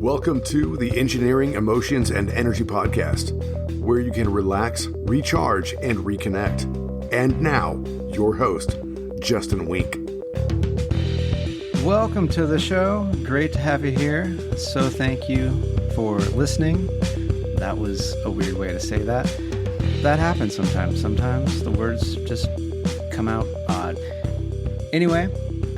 Welcome to the Engineering, Emotions, and Energy Podcast, where you can relax, recharge, and reconnect. And now, your host, Justin Wink. Welcome to the show. Great to have you here. So thank you for listening. That was a weird way to say that. That happens sometimes. Sometimes the words just come out odd. Anyway,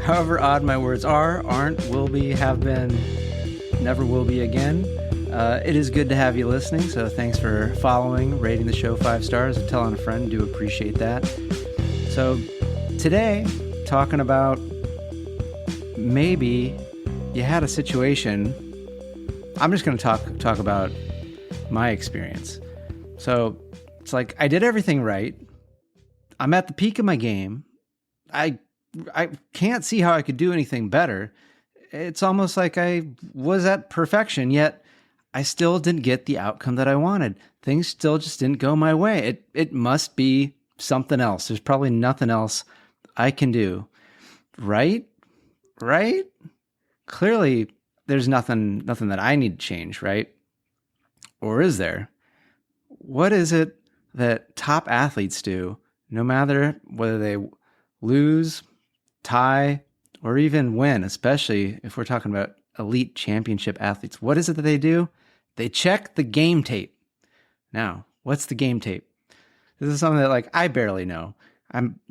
however odd my words are, aren't, will be, have been, never will be again. It is good to have you listening, so thanks for following, rating the show 5 stars, and telling a friend. Do appreciate that. So today, talking about maybe you had a situation. I'm just going to talk about my experience. So it's like I did everything right. I'm at the peak of my game. I can't see how I could do anything better. It's almost like I was at perfection, yet I still didn't get the outcome that I wanted. Things still just didn't go my way. It must be something else. There's probably nothing else I can do. Right? Clearly, there's nothing that I need to change, right? Or is there? What is it that top athletes do, no matter whether they lose, tie, or even win, especially if we're talking about elite championship athletes? What is it that they do? They check the game tape. Now, what's the game tape? This is something that I barely know.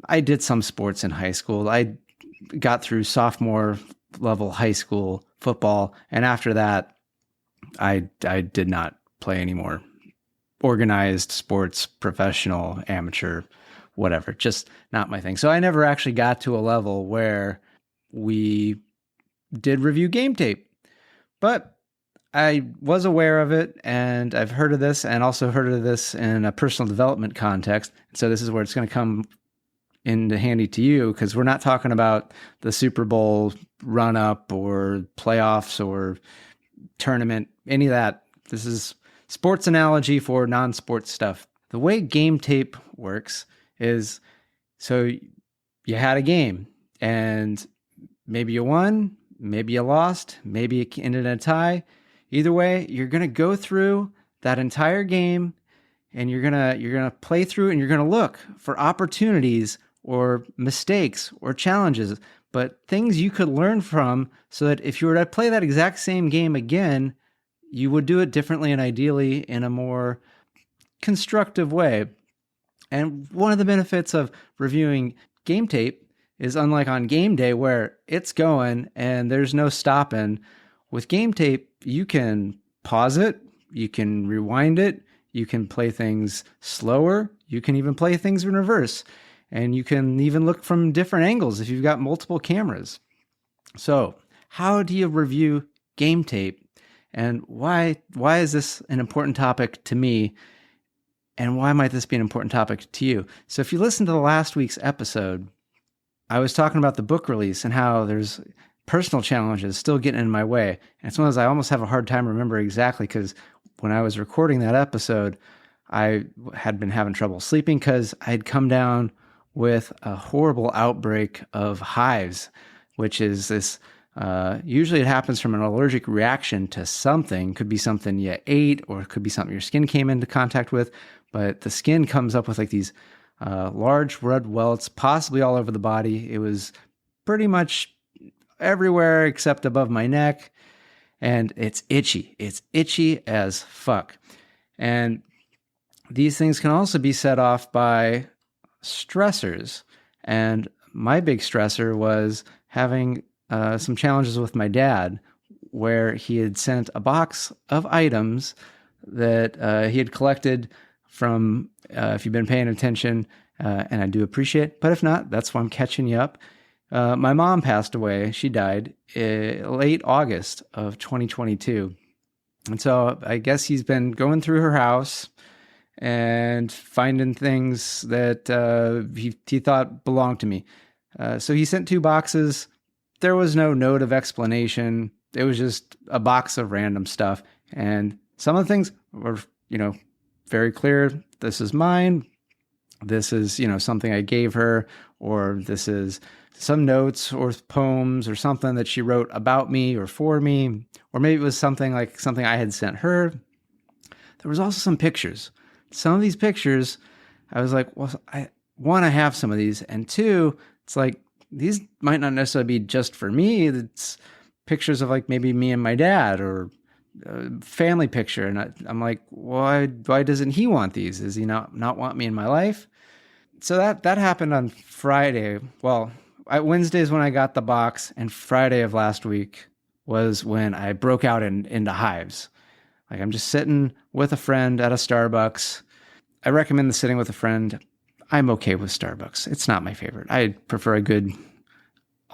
I did some sports in high school. I got through sophomore level high school football, and after that, I did not play anymore. Organized sports, professional, amateur, whatever, just not my thing. So I never actually got to a level where we did review game tape, but I was aware of it, and I've heard of this, and also heard of this in a personal development context. So this is where it's going to come into handy to you, because we're not talking about the Super Bowl run up or playoffs or tournament, any of that. This is sports analogy for non-sports stuff. The way game tape works is, so you had a game, and maybe you won, maybe you lost, maybe it ended in a tie. Either way, you're going to go through that entire game, and you're going to play through, and you're going to look for opportunities or mistakes or challenges, but things you could learn from, so that if you were to play that exact same game again, you would do it differently and ideally in a more constructive way. And one of the benefits of reviewing game tape is, unlike on game day where it's going and there's no stopping, with game tape, you can pause it, you can rewind it, you can play things slower, you can even play things in reverse, and you can even look from different angles if you've got multiple cameras. So how do you review game tape? And why is this an important topic to me? And why might this be an important topic to you? So if you listen to the last week's episode, I was talking about the book release and how there's personal challenges still getting in my way. And it's one of those I almost have a hard time remembering exactly, because when I was recording that episode, I had been having trouble sleeping because I'd come down with a horrible outbreak of hives, which is this, usually it happens from an allergic reaction to something. Could be something you ate, or it could be something your skin came into contact with. But the skin comes up with these large red welts, possibly all over the body. It was pretty much everywhere except above my neck. And it's itchy. It's itchy as fuck. And these things can also be set off by stressors. And my big stressor was having some challenges with my dad, where he had sent a box of items that he had collected from, if you've been paying attention, and I do appreciate, but if not, that's why I'm catching you up. My mom passed away. She died late August of 2022. And so I guess he's been going through her house and finding things that he thought belonged to me. So he sent 2 boxes. There was no note of explanation. It was just a box of random stuff. And some of the things were, very clear. This is mine. This is, something I gave her, or this is some notes or poems or something that she wrote about me or for me, or maybe it was something I had sent her. There was also some pictures. Some of these pictures, I was like, well, I have some of these, and two, it's like, these might not necessarily be just for me. It's pictures of like maybe me and my dad, or a family picture. And I'm like, why doesn't he want these? Does he not want me in my life? So that happened on Friday. Well, Wednesday is when I got the box, and Friday of last week was when I broke out into hives. Like, I'm just sitting with a friend at a Starbucks. I recommend the sitting with a friend. I'm okay with Starbucks. It's not my favorite. I prefer a good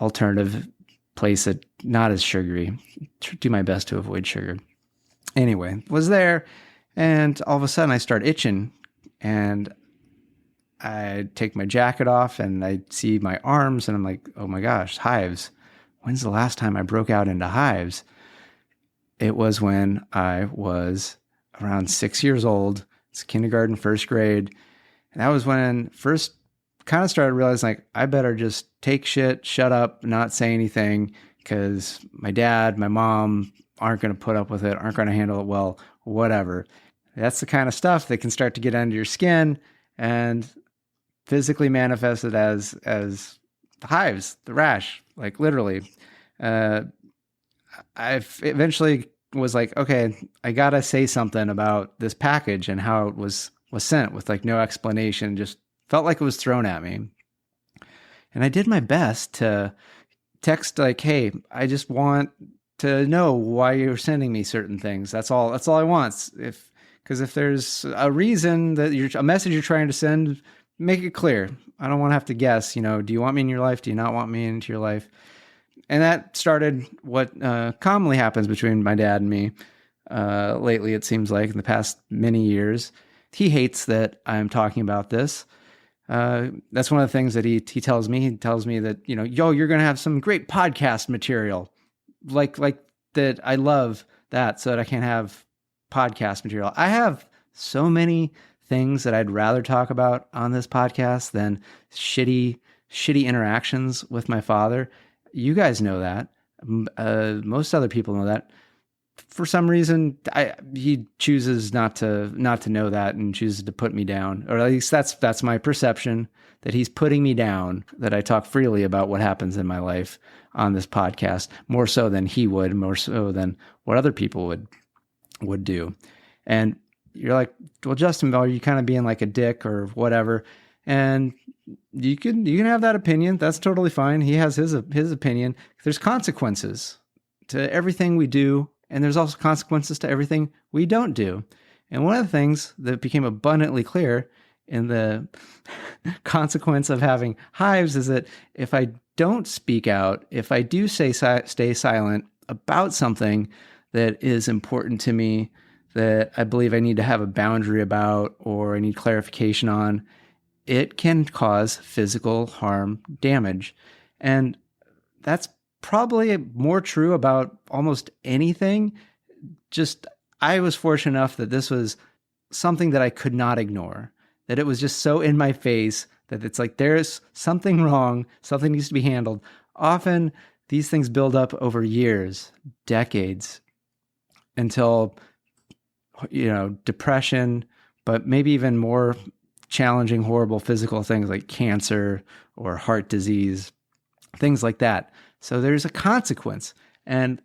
alternative place that not as sugary. Do my best to avoid sugar. Anyway, was there, and all of a sudden I start itching, and I take my jacket off and I see my arms, and I'm like, oh my gosh, hives. When's the last time I broke out into hives? It was when I was around 6 years old. It's kindergarten, first grade. And that was when first kind of started realizing, like, I better just take shit, shut up, not say anything, because my dad, my mom aren't going to put up with it, aren't going to handle it well, whatever. That's the kind of stuff that can start to get under your skin and physically manifested as the hives, the rash, like literally. I eventually was like, okay, I gotta say something about this package and how it was sent with like no explanation. Just felt like it was thrown at me. And I did my best to text like, hey, I just want to know why you're sending me certain things. That's all I want. Because if there's a reason that a message you're trying to send, make it clear. I don't want to have to guess, do you want me in your life? Do you not want me into your life? And that started what commonly happens between my dad and me lately, it seems like, in the past many years. He hates that I'm talking about this. That's one of the things that he tells me. He tells me that, you're going to have some great podcast material. Like that. I love that, so that I can have podcast material. I have so many things that I'd rather talk about on this podcast than shitty interactions with my father. You guys know that. Most other people know that. For some reason, he chooses not to know that and chooses to put me down, or at least that's my perception, that he's putting me down, that I talk freely about what happens in my life on this podcast, more so than he would, more so than what other people would do. And you're like, well, Justin, are you kind of being like a dick or whatever? And you can have that opinion. That's totally fine. He has his opinion. There's consequences to everything we do, and there's also consequences to everything we don't do. And one of the things that became abundantly clear in the consequence of having hives is that if I don't speak out, if I do stay silent about something that is important to me, that I believe I need to have a boundary about, or I need clarification on, it can cause physical harm, damage. And that's probably more true about almost anything. Just, I was fortunate enough that this was something that I could not ignore, that it was just so in my face that it's like, there's something wrong, something needs to be handled. Often these things build up over years, decades, until, depression, but maybe even more challenging, horrible physical things like cancer or heart disease, things like that. So there's a consequence. And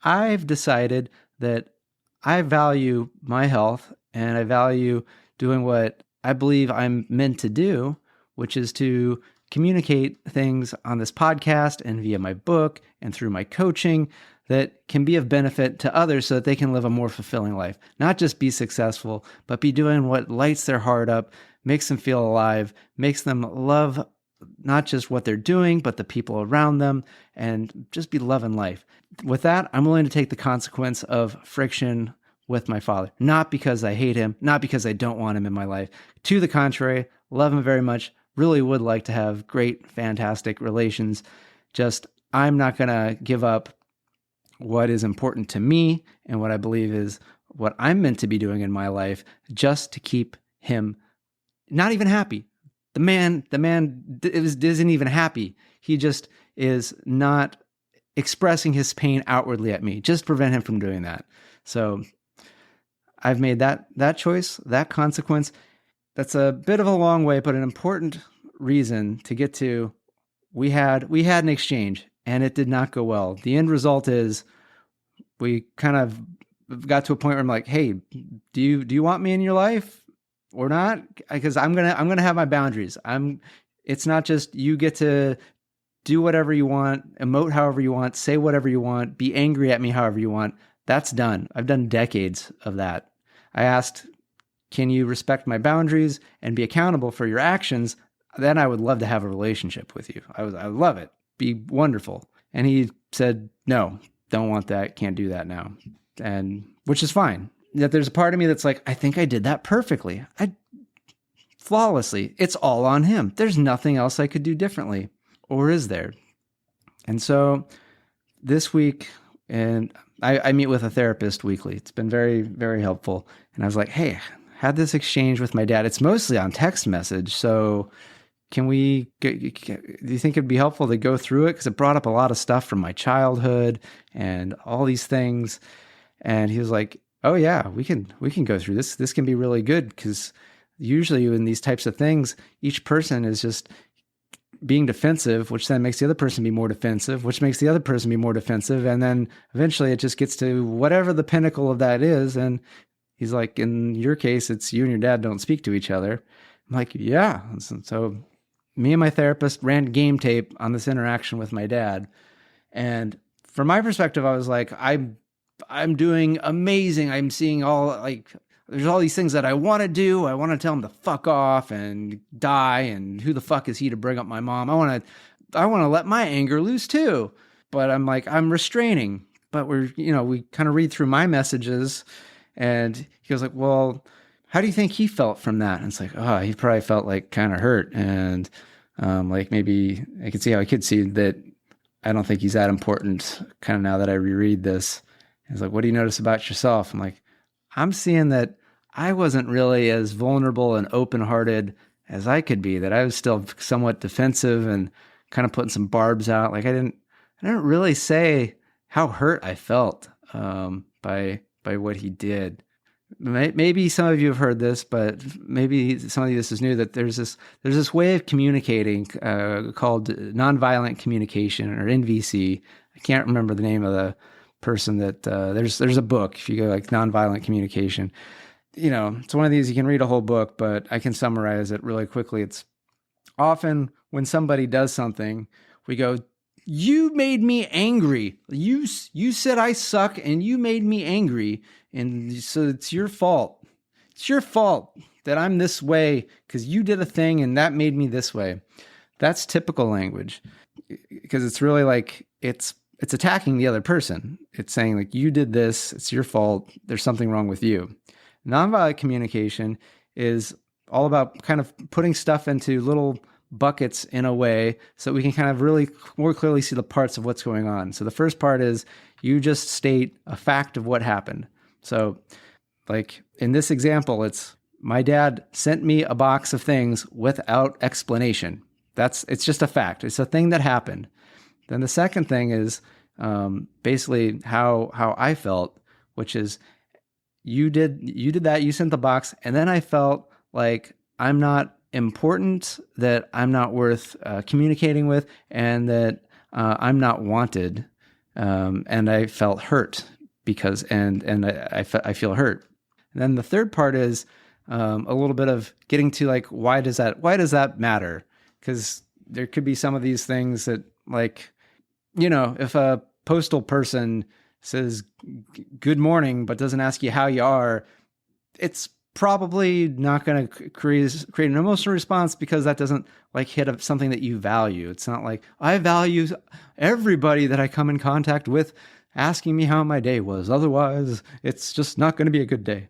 I've decided that I value my health, and I value doing what I believe I'm meant to do, which is to communicate things on this podcast and via my book and through my coaching that can be of benefit to others so that they can live a more fulfilling life. Not just be successful, but be doing what lights their heart up, makes them feel alive, makes them love not just what they're doing, but the people around them, and just be loving life. With that, I'm willing to take the consequence of friction with my father. Not because I hate him, not because I don't want him in my life. To the contrary, love him very much, really would like to have great, fantastic relations. Just, I'm not going to give up what is important to me and what I believe is what I'm meant to be doing in my life just to keep him not even happy, isn't even happy. He just is not expressing his pain outwardly at me. Just prevent him from doing that. So I've made that choice, that consequence. That's a bit of a long way, but an important reason to get to. We had an exchange, and it did not go well. The end result is we kind of got to a point where I'm like, hey, do you want me in your life or not? Because I'm gonna have my boundaries. It's not just you get to do whatever you want, emote however you want, say whatever you want, be angry at me however you want. That's done. I've done decades of that. I asked, can you respect my boundaries and be accountable for your actions? Then I would love to have a relationship with you. I would love it. Be wonderful. And he said, no, don't want that. Can't do that now. And which is fine. Yet there's a part of me that's like, I think I did that perfectly. Flawlessly. It's all on him. There's nothing else I could do differently. Or is there? And so this week, and I meet with a therapist weekly. It's been very, very helpful. And I was like, hey, had this exchange with my dad. It's mostly on text message. So do you think it'd be helpful to go through it? Because it brought up a lot of stuff from my childhood and all these things. And he was like, oh yeah, we can go through this. This can be really good, because usually in these types of things, each person is just being defensive, which then makes the other person be more defensive, which makes the other person be more defensive. And then eventually it just gets to whatever the pinnacle of that is. And he's like, in your case, it's you and your dad don't speak to each other. I'm like, yeah. So me and my therapist ran game tape on this interaction with my dad. And from my perspective, I was like, I'm doing amazing. I'm seeing there's all these things that I want to do. I want to tell him to fuck off and die. And who the fuck is he to bring up my mom? I want to let my anger loose too. But I'm like, I'm restraining. But we kind of read through my messages, and he goes like, well, how do you think he felt from that? And it's like, oh, he probably felt like kind of hurt. And like maybe I could see how I could see that. I don't think he's that important kind of now that I reread this. He's like, what do you notice about yourself? I'm like, I'm seeing that I wasn't really as vulnerable and open-hearted as I could be, that I was still somewhat defensive and kind of putting some barbs out. Like I didn't really say how hurt I felt by what he did. Maybe some of you have heard this, but maybe some of you this is new, that there's this way of communicating called nonviolent communication, or NVC. I can't remember the name of the person that there's a book. If you go like nonviolent communication, it's one of these, you can read a whole book, but I can summarize it really quickly. It's often when somebody does something, we go, you made me angry. You said I suck and you made me angry. And so it's your fault. It's your fault that I'm this way because you did a thing and that made me this way. That's typical language, because it's really like, it's attacking the other person. It's saying like, you did this, it's your fault, there's something wrong with you. Nonviolent communication is all about kind of putting stuff into little buckets in a way so we can kind of really more clearly see the parts of what's going on. So the first part is you just state a fact of what happened. So like in this example, it's my dad sent me a box of things without explanation. It's just a fact. It's a thing that happened. Then the second thing is basically how I felt, which is you did that, you sent the box, and then I felt like I'm not important, that I'm not worth communicating with, and that I'm not wanted, and I felt hurt because I feel hurt. And then the third part is a little bit of getting to like, why does that matter? Because there could be some of these things that, like, if a postal person says good morning but doesn't ask you how you are, it's probably not going to create an emotional response, because that doesn't like hit up something that you value. It's not like, I value everybody that I come in contact with asking me how my day was. Otherwise, it's just not going to be a good day.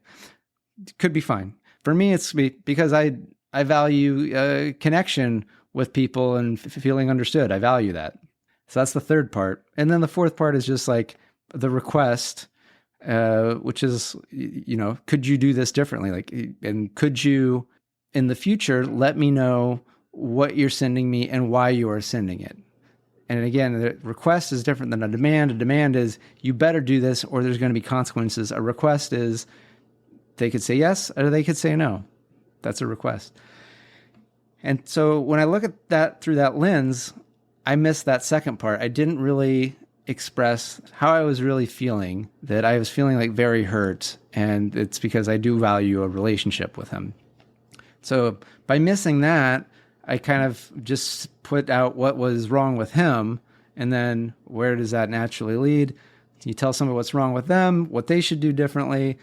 It could be fine. For me, it's because I value connection with people and feeling understood. I value that. So that's the third part. And then the fourth part is just like the request, which is, could you do this differently? Like, and could you in the future, let me know what you're sending me and why you are sending it. And again, the request is different than a demand. A demand is, you better do this or there's going to be consequences. A request is, they could say yes or they could say no. That's a request. And so when I look at that through that lens, I missed that second part. I didn't really express how I was really feeling, that I was feeling like very hurt. And it's because I do value a relationship with him. So by missing that, I kind of just put out what was wrong with him. And then where does that naturally lead? You tell somebody what's wrong with them, what they should do differently.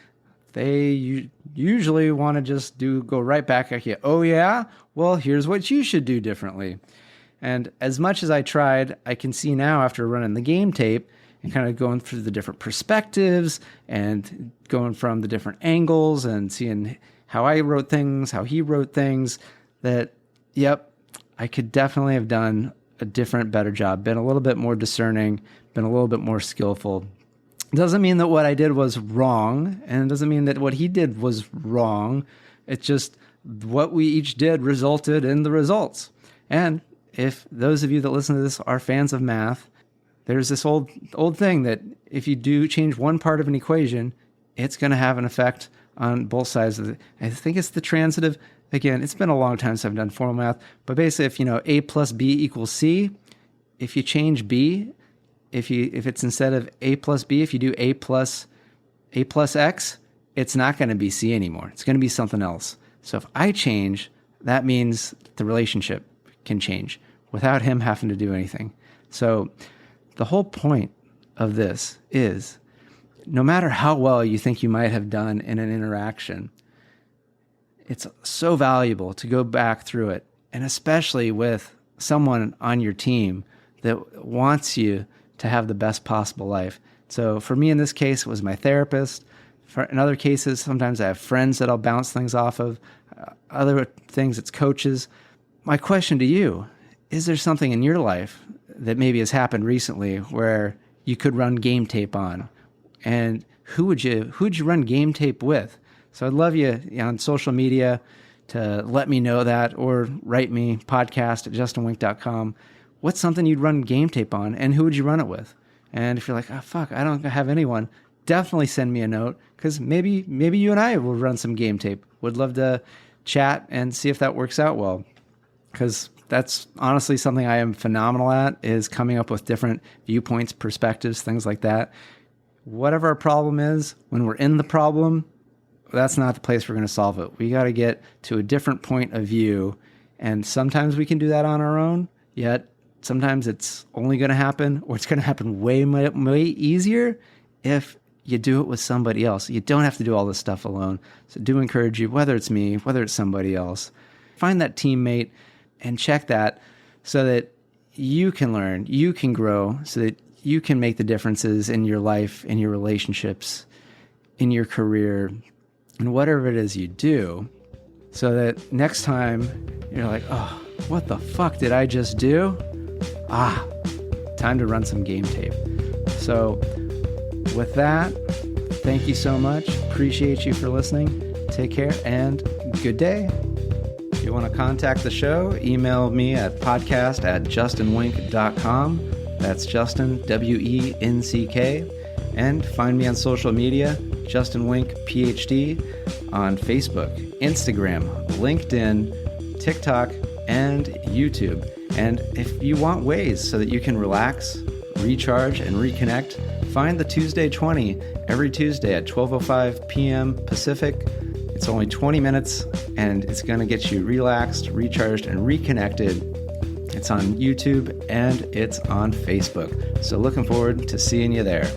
They usually want to just go right back at you. Oh, yeah? Well, here's what you should do differently. And as much as I tried, I can see now after running the game tape and kind of going through the different perspectives and going from the different angles and seeing how I wrote things, how he wrote things, that, yep, I could definitely have done a different, better job, been a little bit more discerning, been a little bit more skillful. It doesn't mean that what I did was wrong, and it doesn't mean that what he did was wrong. It's just what we each did resulted in the results. And if those of you that listen to this are fans of math, there's this old thing that if you do change one part of an equation, it's going to have an effect on both sides of it. I think it's the transitive. Again, it's been a long time since I've done formal math, but basically if A plus B equals C, if you change B, if it's instead of A plus B, if you do A plus X, it's not going to be C anymore. It's going to be something else. So if I change, that means the relationship can change without him having to do anything. So the whole point of this is, no matter how well you think you might have done in an interaction, it's so valuable to go back through it, and especially with someone on your team that wants you to have the best possible life. So for me in this case, it was my therapist. In other cases, sometimes I have friends that I'll bounce things off of. Other things, it's coaches. My question to you, is there something in your life that maybe has happened recently where you could run game tape on? And who'd you run game tape with? So I'd love you on social media to let me know that, or write me podcast@justinwink.com. What's something you'd run game tape on, and who would you run it with? And if you're like, oh, fuck, I don't have anyone, definitely send me a note, because maybe you and I will run some game tape. Would love to chat and see if that works out well, because that's honestly something I am phenomenal at, is coming up with different viewpoints, perspectives, things like that. Whatever our problem is, when we're in the problem, that's not the place we're going to solve it. We got to get to a different point of view, and sometimes we can do that on our own, yet sometimes it's only going to happen, or it's going to happen way easier if you do it with somebody else. You don't have to do all this stuff alone. So do encourage you, whether it's me, whether it's somebody else, find that teammate and check that so that you can learn, you can grow, so that you can make the differences in your life, in your relationships, in your career, and whatever it is you do, so that next time you're like, oh, what the fuck did I just do? Time to run some game tape. So with that, thank you so much. Appreciate you for listening. Take care and good day. If you want to contact the show, email me at podcast@justinwink.com. That's Justin, WENCK. And find me on social media, Justin Wink, Ph.D. on Facebook, Instagram, LinkedIn, TikTok, and YouTube. And if you want ways so that you can relax, recharge, and reconnect, find the Tuesday 20 every Tuesday at 12:05 p.m. Pacific. It's only 20 minutes, and it's going to get you relaxed, recharged, and reconnected. It's on YouTube, and it's on Facebook. So looking forward to seeing you there.